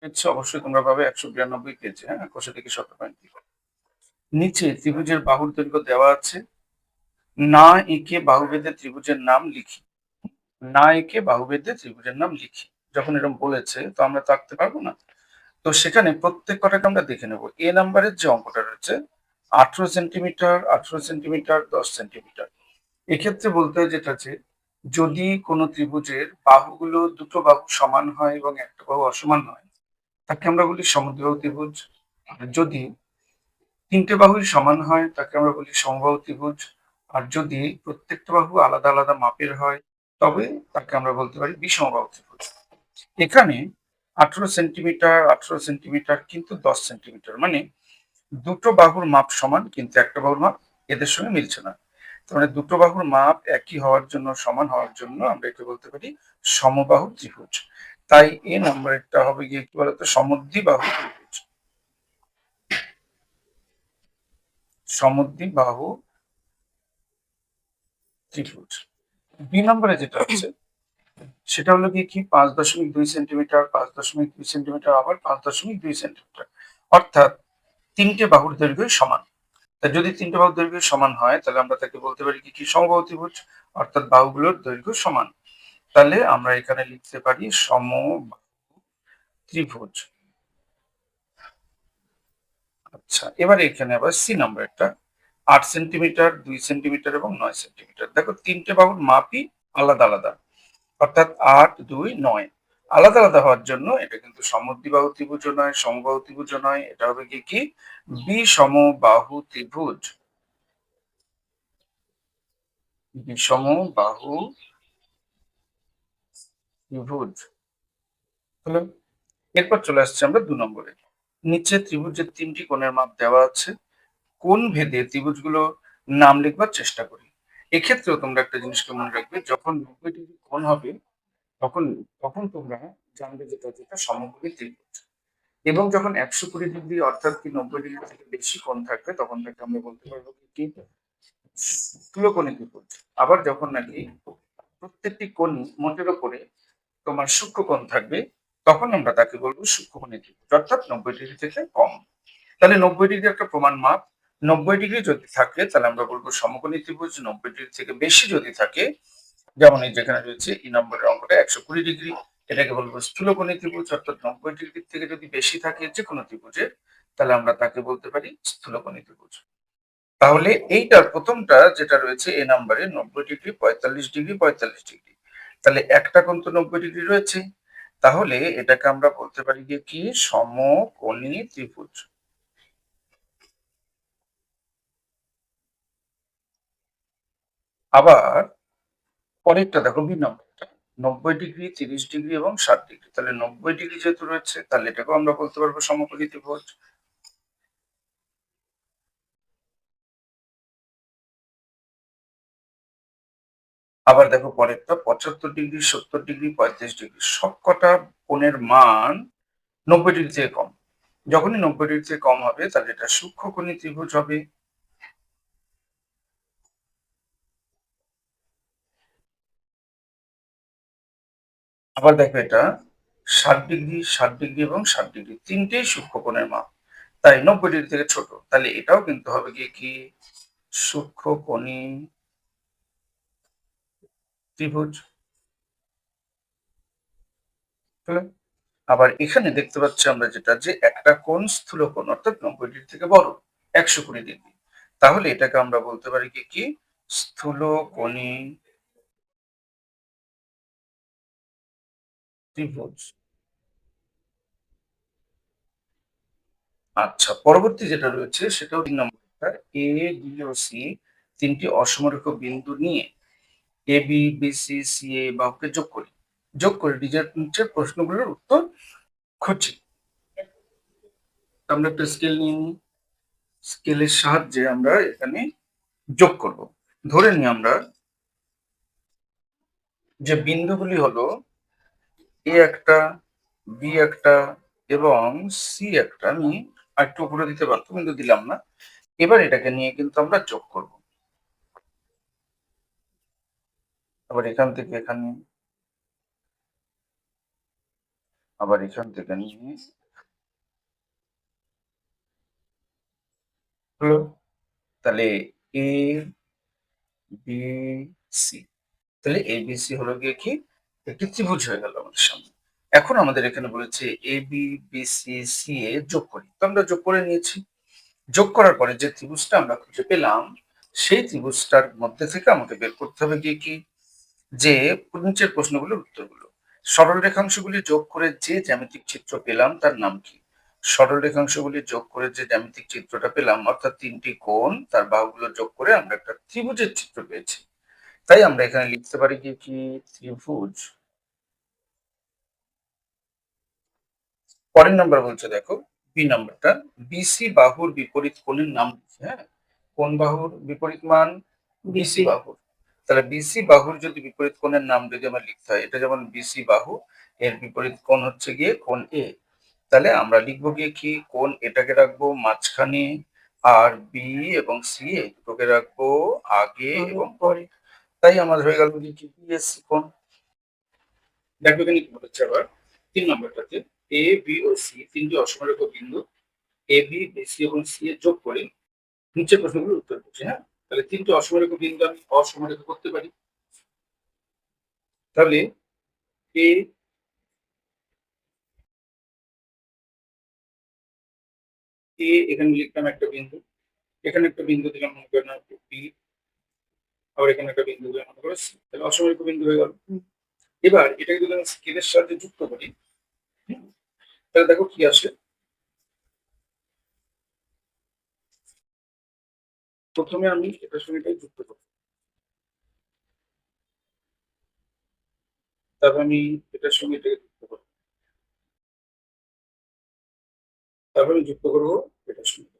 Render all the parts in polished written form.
পেয়েছো অবশ্যই তোমরা পাবে 192 পেয়েছে। হ্যাঁ, কোষে থেকে 17.3। নিচে ত্রিভুজের বাহুর দৈর্ঘ্য দেওয়া আছে, না এঁকে বাহুভেদে ত্রিভুজের নাম লিখি। না এঁকে বাহুভেদে ত্রিভুজের নাম লিখি যখন এরকম বলেছে তো আমরা তো আঁকতে পারবো না। তো সেখানে প্রত্যেক কটাকে আমরা দেখে নেব। এ নাম্বারের যে অঙ্কটা রয়েছে 18 সেন্টিমিটার, 18 সেন্টিমিটার, 10 সেন্টিমিটার, এক্ষেত্রে বলতে হয় যেটা যে যদি কোনো ত্রিভুজের বাহুগুলো দুটো বাহু সমান হয় এবং একটা বাহু অসমান হয় তাকে আমরা বলি সমদ্বিবাহু ত্রিভুজ। আর যদি তিনটে বাহুই সমান হয় তাকে আমরা বলি সমবাহু ত্রিভুজ। আর যদি প্রত্যেকটা বাহু আলাদা আলাদা মাপের হয় তবে তাকে আমরা বলতে পারি বিষমবাহু ত্রিভুজ। এখানে 18 সেন্টিমিটার, 18 সেন্টিমিটার কিন্তু 10 সেন্টিমিটার, মানে দুটো বাহুর মাপ সমান কিন্তু একটা বাহুর মাপ এদের সঙ্গে মিলছে না। তার মানে দুটো বাহুর মাপ একই হওয়ার জন্য, সমান হওয়ার জন্য আমরা একে বলতে পারি সমবাহু ত্রিভুজ। তাই এ নাম্বারটা হবে গিয়ে কি বলতো, সমদ্বিবাহু ত্রিভুজ। সমদ্বিবাহু ত্রিভুজ। বি নম্বরে যেটা আছে সেটা হলো গিয়ে কি 5.2 সেন্টিমিটার, 5.2 সেন্টিমিটার, আবার 5.2 সেন্টিমিটার, অর্থাৎ তিনটে বাহুর দৈর্ঘ্য সমান। তা যদি তিনটে বাহুর দৈর্ঘ্য সমান হয় তাহলে আমরা তাকে বলতে পারি কি কি সমবাহু ত্রিভুজ, অর্থাৎ বাহুগুলোর দৈর্ঘ্য সমান। তাহলে আমরা এখানে লিখতে পারি সমবাহু ত্রিভুজ। আচ্ছা, এবারে এখানে আবার সি নাম্বারটা 8 সেন্টিমিটার, 2 সেন্টিমিটার এবং 9 সেন্টিমিটার। দেখো তিনটে বাহুর মাপই আলাদা আলাদা, অর্থাৎ 8, 2, 9 আলাদা আলাদা হওয়ার জন্য এটা কিন্তু সমদ্বিবাহু ত্রিভুজ নয়, সমবাহু ত্রিভুজ নয়, এটা হবে কি কি বিষমবাহু ত্রিভুজ। বিষমবাহু ত্রিভুজ হলো। এরপর চলে আসছে আমরা 2 নম্বরে। নিচে ত্রিভুজের তিনটি কোণের মাপ দেওয়া আছে, কোণ ভেদে ত্রিভুজগুলো নাম লিখবার চেষ্টা করি। এক্ষেত্রেও তোমরা একটা জিনিসকে মনে রাখবে, যখন 90 ডিগ্রি কোণ হবে তখন তখন তোমরা জানবে যেটা যেটা সমকোণী ত্রিভুজ। এবং যখন 120 ডিগ্রি অর্থাৎ কি 90 ডিগ্রি থেকে বেশি কোণ থাকবে তখন তাকে আমরা বলতে পারবো কি স্থূলকোণী ত্রিভুজ। আবার যখন নাকি প্রত্যেকটি কোণই মোটের উপরে তোমার সূক্ষ্মকোণ থাকবে তখন আমরা তাকে বলবো সূক্ষ্মকোণী ত্রিভুজ, অর্থাৎ 90 ডিগ্রি থেকে কম। তাহলে 90 ডিগ্রি একটা প্রমাণ মাপ। 90 ডিগ্রি যদি থাকে তাহলে আমরা বলবো সমকোণী ত্রিভুজ। 90 ডিগ্রি থেকে বেশি যদি থাকে, যেমন এই যেখানে রয়েছে এই নম্বরের অঙ্কটা 120 ডিগ্রি, এটাকে বলবো স্থূলকোণী ত্রিভুজ। অর্থাৎ 90 ডিগ্রি থেকে যদি বেশি থাকে যে কোনো ত্রিভুজের তাহলে আমরা তাকে বলতে পারি স্থূলকোণী ত্রিভুজ। তাহলে এইটার প্রথমটা যেটা রয়েছে এ নাম্বারে 90 ডিগ্রি, 45 ডিগ্রি, 45 ডিগ্রি, তাহলে একটা কোণ তো 90 ডিগ্রি রয়েছে, তাহলে এটাকে আমরা বলতে পারি যে কি সমকোণী ত্রিভুজ। আবার পরেরটা দেখো বি নম্বরটা 90 ডিগ্রি, 30 ডিগ্রি এবং 60 ডিগ্রি, তাহলে 90 ডিগ্রি যেহেতু রয়েছে তাহলে এটাকেও আমরা বলতে পারবো সমকোণী ত্রিভুজ। আবার দেখো পরেরটা 75 ডিগ্রি, 70 ডিগ্রি, 35 ডিগ্রি, সবকটা কোণের মান 90 ডিগ্রি থেকে কম। যখনই 90 ডিগ্রি থেকে কম হবে তাহলে এটা সূক্ষ্মকোণী ত্রিভুজ হবে। আবার দেখো এটা 60 ডিগ্রি, 60 ডিগ্রি এবং 60 ডিগ্রি, তিনটেই সূক্ষ্মকোণের মাপ, তাই 90 ডিগ্রি থেকে ছোট, তাহলে এটাও কিন্তু হবে কি কি সূক্ষ্মকোণী ত্রিভুজ। আবার এখানে দেখতে পাচ্ছি আমরা যেটা যে একটা কোণ স্থূলকোণ, অর্থাৎ 90 ডিগ্রি থেকে বড় 120 ডিগ্রি, তাহলে এটাকে আমরা বলতে পারি কি কি স্থূলকোণী ত্রিভুজ। আচ্ছা, পরবর্তী যেটা রয়েছে সেটাও 3 নম্বরটা এ বি ও সি তিনটি অসমরেখ বিন্দু নিয়ে A B, B C, C এ বাহুকে যোগ করি। যোগ করে নিচের প্রশ্নগুলোর উত্তর খুঁজি। আমরা একটা স্কেল নিয়ে নিই, স্কেলের সাহায্যে আমরা এখানে যোগ করব। ধরে নিই আমরা যে বিন্দুগুলি হলো এ একটা, বি একটা এবং সি একটা। আমি আরেকটু উপরে দিতে পারতাম কিন্তু দিলাম না। এবার এটাকে নিয়ে কিন্তু আমরা যোগ করব। আবার এখান থেকে এখানে, আবার এখান থেকে নিয়ে হলো, তাহলে এ বি সি, তাহলে এবিসি হলো গিয়ে কি একটি ত্রিভুজ হয়ে গেল আমাদের সামনে। এখন আমাদের এখানে বলেছে A B B C C এ যোগ করি, তো আমরা যোগ করে নিয়েছি। যোগ করার পরে যে ত্রিভুজটা আমরা খুঁজে পেলাম, সেই ত্রিভুজটার মধ্যে থেকে আমাকে বের করতে হবে গিয়ে কি, যে নিচের প্রশ্নগুলোর উত্তরগুলো। সরল রেখাংশগুলি যোগ করে যে জ্যামিতিক চিত্র পেলাম তার নাম কি? সরল রেখাংশগুলি যোগ করে যে জ্যামিতিক চিত্রটা পেলাম, অর্থাৎ তিনটি কোণ তার বাহুগুলো যোগ করে আমরা একটা ত্রিভুজের চিত্র পেয়েছি। তাই আমরা এখানে লিখতে পারি কি কি ত্রিভুজ। পরের নাম্বার বলছে দেখো, বি নাম্বারটা, বিসি বাহুর বিপরীত কোণের নাম লিখছে। হ্যাঁ, কোন বাহুর বিপরীত মান? বিসি বাহুর। তাহলে বিসি বাহুর যদি বিপরীত কোণের নাম যদি আমার লিখতে হয়, এটা যেমন বিসি বাহু, এর বিপরীত কোণ হচ্ছে গিয়ে কোণ এ। তাহলে আমরা লিখবো গিয়ে কি, কোণ এটাকে রাখবো মাঝখানে, আর বি এবং সি এই দুটোকে রাখবো আগে এবং পরে। তাই আমাদের হয়ে গেল কি বিএসসি কোণ। দেখো এখানে কি বলেছে আবার 3 নম্বরটাতে, এ বি ও সি তিনটি অসমারেখ বিন্দু এ বি সি এবং সি এর যোগ করে নিচের প্রশ্নগুলোর উত্তর দিচ্ছি। হ্যাঁ, তাহলে তিনটি অসমারেখ বিন্দু আমি অসমারেখ করতে পারি। তাহলে এ এখানে লিখলাম একটা বিন্দু, এখানে একটা বিন্দু দিলাম মনে করেন বি, আবার এখানে একটা বিন্দু দিলাম মনে করে সি, তাহলে অসমারেখ বিন্দু হয়ে গেল। এবার এটাকে যদি আমি স্কেলের সাহায্যে যুক্ত করি, তাহলে দেখো কি আসে। প্রথমে আমি এটার সঙ্গে এটাই যুক্ত করবো, তারপর আমি এটার সঙ্গে এটাকে যুক্ত করবো, তারপর আমি যুক্ত করবো এটার সঙ্গে।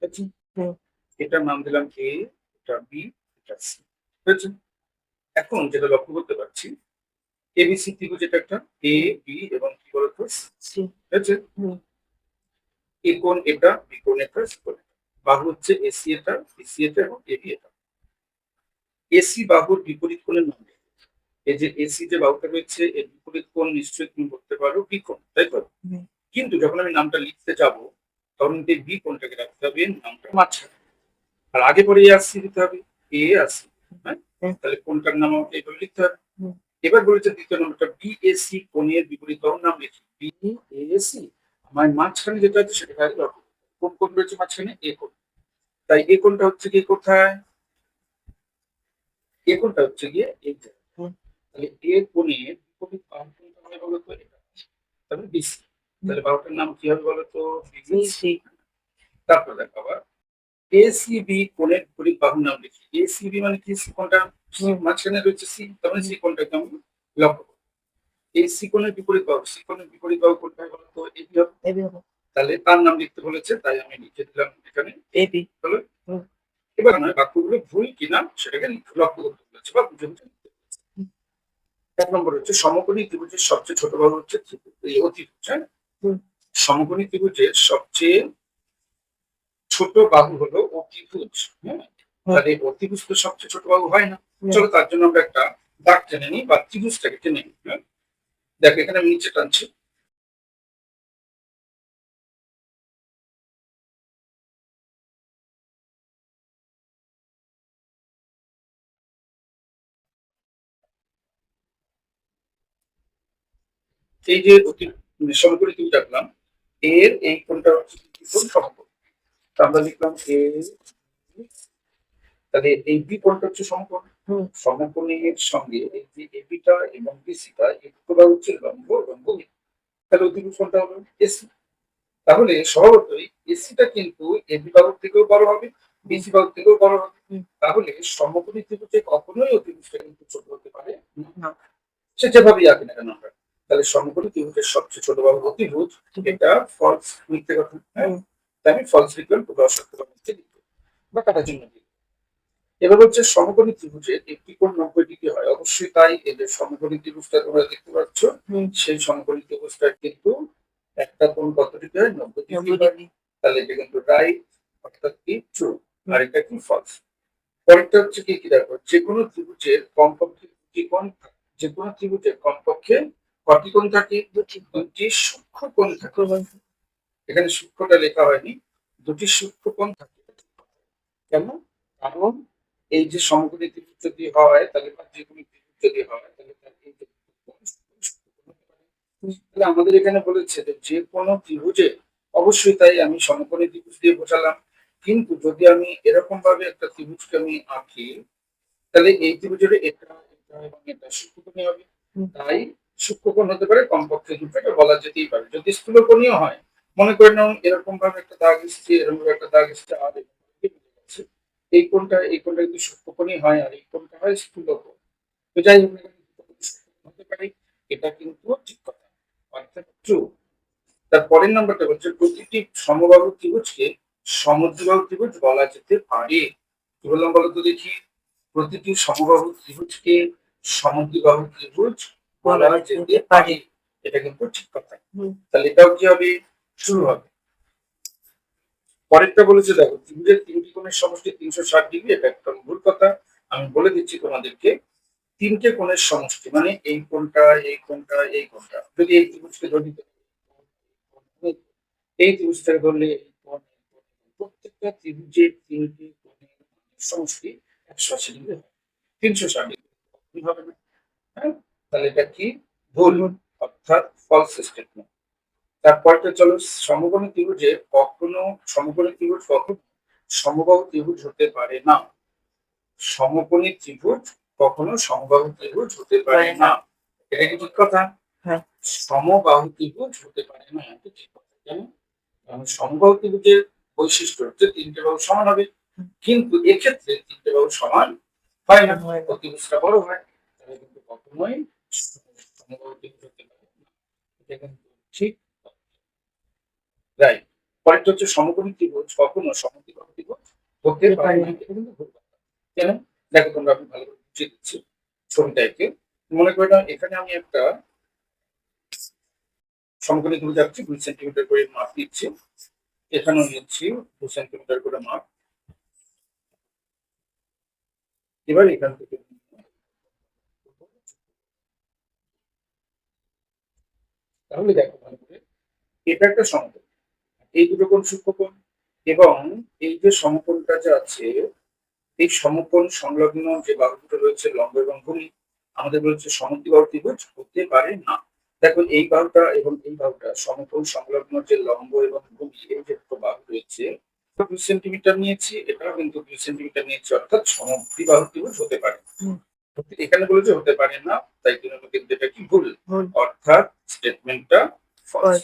আচ্ছা, এটার নাম দিলাম এ, এটা বি, এটা সি। হয়েছে। এখন যেটা লক্ষ্য করতে পারছি, এবিসি ত্রিভুজ, এটা একটা এ বি এবং কি বলতো সি। হয়েছে। এ কোণ এটা, বি কোণ এটা, সি কোণ এটা। বাহু হচ্ছে এসি এটা, বিসি এটা এবং এবি এটা। এসি বাহুর বিপরীত কোণের নাম কি? এই যে এসি যে বাহুটা রয়েছে এর বিপরীত কোণ নিশ্চয়ই তুমি বলতে পারো বি কোণ, তাই তো? কিন্তু যখন আমি নামটা লিখতে যাব, তখন কিন্তু বি কোণটাকে রাখতে হবে নামটা মাঝখানে, আর আগে পরে এ আর সি দিতে হবে, এ আর সি। হ্যাঁ, তাহলে কোণটার নাম আমাকে এইভাবে লিখতে হবে। এবার বলেছে দ্বিতীয় নম্বরটা, বিএসি কোণের বিপরীত বাহুর নাম লিখি। বিএসি আমার মাঝখানে যেটা আছে সেটা আগে লক্ষ্য করতে হবে। কোন কোণ রয়েছে মাঝখানে? এ কোণ। তাই এ কোণটা হচ্ছে গিয়ে কোথায়? এ কোণটা হচ্ছে গিয়ে এই জায়গায়। তাহলে এ কোণের বিপরীত বাহু কোনটা হবে বলতো? এটা, তাহলে বিসি। তাহলে বাহুটার নাম কি হবে বলতো? বিসি। তারপর দেখো আবার এসিবি কোণের বিপরীত বাহুর নাম লিখি। এসিবি মানে কি? সি কোণটা মাঝখানে রয়েছে সি, তার মানে সি কোণটাকে আমি লক্ষ্য করব। এই সি কোণের বিপরীত বাহু, সি কোণের বিপরীত বাহু কোনটা হয় বলতো? এবি হবে। তাহলে তার নাম লিখতে বলেছে, তাই আমি লিখে দিলাম এখানে এবি। হলো। এবার নয় বাক্যগুলো ভুল কিনা সেটাকে লক্ষ্য করতে বলেছে বা বুঝে বুঝে লিখতে বলেছে। 1 নম্বর হচ্ছে, সমকোণী ত্রিভুজের সবচেয়ে ছোট বাহু হচ্ছে এই অতিভুজ। হ্যাঁ, সমকোণী ত্রিভুজের সবচেয়ে ছোট বাহু হলো অতিভুজ। হ্যাঁ, তাহলে অতিভুজ তো সবচেয়ে ছোট বাহু হয় না। চলো তার জন্য আমরা একটা দাগ টেনে নিই বা ত্রিভুজটাকে টেনে নিই। হ্যাঁ, দেখো এখানে আমি নিচে টানছি, এই যে সমকোণী ত্রিভুজ আঁকলাম, এর এই কোণটা হচ্ছে কোণ সমকোণ। তা আমরা লিখলাম এ, তাহলে এই বি কোণটা হচ্ছে সমকোণ। সমকোণের সঙ্গে এই যে এবিটা এবং বিসিটা এই দুটো বাহু হচ্ছে লম্ব এবং ভূমি। তাহলে অতিভুজ কোণটা হলো এসি। তাহলে স্বভাবতই এসিটা কিন্তু এবি বাহুর থেকেও বড় হবে, বিসি বাহুর থেকেও বড় হবে। তাহলে সমকোণী ত্রিভুজে কখনোই অতিভুজটা কিন্তু ছোট হতে পারে না, সে যেভাবেই আঁকি না কেন আমরা। তাহলে সমকোণী ত্রিভুজের সবচেয়ে ছোট বাহু অতিভুজ, এটা ফলস মিথ্যে কথা। হ্যাঁ, তাই আমি ফলস লিখলাম, তোমরা অসত্য বা মিথ্যে লিখবে বা কাটার জন্য লিখবে। এবার হচ্ছে সমকোণী ত্রিভুজের একটি কোণ 90 ডিগ্রি হয়, অবশ্যই তাই। এদের সমকোণী ত্রিভুজটা তোমরা দেখতে পাচ্ছ, সেই সমকোণী ত্রিভুজটার কিন্তু একটা কোণ কত ডিগ্রি হয়? 90 ডিগ্রি হয়। তাহলে এটা কিন্তু রাইট, অর্থাৎ কি ট্রু, আর এটা কি ফলস। পরেরটা হচ্ছে কি কি দেখো, যে কোনো ত্রিভুজের কমপক্ষে দুটি কোণ থাকে। যে কোনো ত্রিভুজের কমপক্ষে কটি কোণ থাকে? দুটি সূক্ষ্ম কোণ থাকে। এখানে সূক্ষ্মটা লেখা হয়নি, দুটি সূক্ষ্ম কোণ থাকে। কেন? কারণ এই যে সমকোণী ত্রিভুজ যদি হয় তাহলে বা যে কোনো ত্রিভুজ যদি হয় তাহলে তার এই যে কোণ সূক্ষ্ম কোণ হতে পারে। তাহলে আমাদের এখানে বলেছে যে কোনো ত্রিভুজে, অবশ্যই তাই আমি সমকোণী ত্রিভুজ দিয়ে বোঝালাম, কিন্তু যদি আমি এরকম ভাবে একটা ত্রিভুজকে আমি আঁকি তাহলে এই ত্রিভুজের এটা এটা এবং এটা সূক্ষ্মকোণী হবে। তাই সূক্ষ্মকোণ হতে পারে কমপক্ষে দুটো, এটা বলা যেতেই পারে। যদি স্থূলকোণীয় হয়, মনে করে নাও এরকম ভাবে একটা দাগ এসছে, এরকম ভাবে একটা দাগ এসছে, আর এই কোণটা যদি সূক্ষ্মকোণী হয় আর এই কোণটা হয় স্থূলকোণ, তো যাই হোক না কেন, হতে পারে, এটা কিন্তু ঠিক কথা, অর্থাৎ ট্রু। তার পরের নাম্বারটা বলছে প্রতিটি সমবাহু ত্রিভুজকে সমদ্বিবাহু ত্রিভুজ বলা যেতে পারে। কি বললাম বলো তো দেখি? প্রতিটি সমবাহু ত্রিভুজকে সমদ্বিবাহু ত্রিভুজ বলা যেতে পারে, এটা কিন্তু ঠিক কথা। তাহলে এটাও কি হবে? শুরু হবে। পরেরটা বলেছে দেখো, ত্রিভুজের তিনটি কোণের সমষ্টি 360 ডিগ্রি, এটা একটা ভুল কথা। আমি বলে দিচ্ছি তোমাদেরকে, তিনটে কোণের সমষ্টি মানে এই কোণটা, এই কোণটা, এই কোণটা, যদি এই ত্রিভুজকে ধরি, এই ত্রিভুজটাকে ধরলে প্রত্যেকটা ত্রিভুজের তিনটি কোণের সমষ্টি 180 ডিগ্রি হয়, 360 ডিগ্রি হবে না। হ্যাঁ, তাহলে এটা কি? ভুল, অর্থাৎ ফলস স্টেটমেন্ট। তারপরটা চলো, সমকোণী ত্রিভুজে কখনো সমকোণী ত্রিভুজ কখনো সমবাহু ত্রিভুজ হতে পারে না। সমকোণী ত্রিভুজ কখনো সমবাহু ত্রিভুজ হতে পারে না, এটা কি ঠিক কথা? সমবাহু ত্রিভুজ হতে পারে না, এটা ঠিক কথা। কেন? কারণ সমবাহু ত্রিভুজের বৈশিষ্ট্য হচ্ছে তিনটে বাহু সমান হবে, কিন্তু এক্ষেত্রে তিনটে বাহু সমান হয় না, ত্রিভুজটা বড় হয়, তাহলে কিন্তু কখনোই সমবাহু ত্রিভুজ হতে পারে না, এটা কিন্তু ঠিক। রাইট। পরেরটা হচ্ছে সমকোণী ত্রিভুজ কখনো সমদ্বিবাহু ত্রিভুজ হতে পারে না, এটা কিন্তু ভুল কথা। কেন? দেখো তোমরা, আমি ভালো করে বুঝিয়ে দিচ্ছি ছবিটাকে। মনে করে নাও এখানে আমি একটা সমকোণী ত্রিভুজ আঁকছি, 2 সেন্টিমিটার করে মাপ দিচ্ছি, এখানেও নিচ্ছি 2 সেন্টিমিটার করে মাপ। এবার এখান থেকে তাহলে দেখো ভালো করে, এটা একটা সমকোণ, এই দুটো কোণ সূক্ষ্মকোণ, এবং এই যে সমকোণটা যে আছে, এই সমকোণ সংলগ্ন যে বাহু দুটো রয়েছে লম্ব এবং ভূমি, আমাদের বলেছে সমদ্বিবাহু ত্রিভুজ হতে পারে না। দেখো এই বাহুটা এবং এই বাহুটা সমকোণ সংলগ্ন যে লম্ব এবং ভূমি, এই যে দুটো বাহু রয়েছে, 2 সেন্টিমিটার নিয়েছি, এটাও কিন্তু 2 সেন্টিমিটার নিয়েছি, অর্থাৎ সমদ্বিবাহু ত্রিভুজ হতে পারে। এখানে বলেছে হতে পারে না, তাই কিন্তু এটা কি ভুল, অর্থাৎ স্টেটমেন্টটা ফলস।